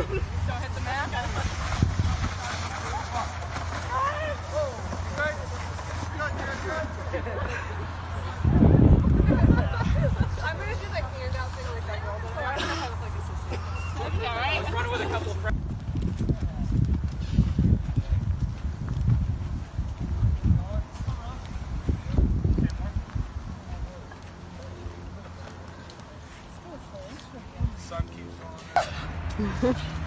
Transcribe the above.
hit the mat. I'm going to do like handout thing like that girl does. I don't know how to like assistant. Alright. I was running with a couple of friends. Sun keeps going.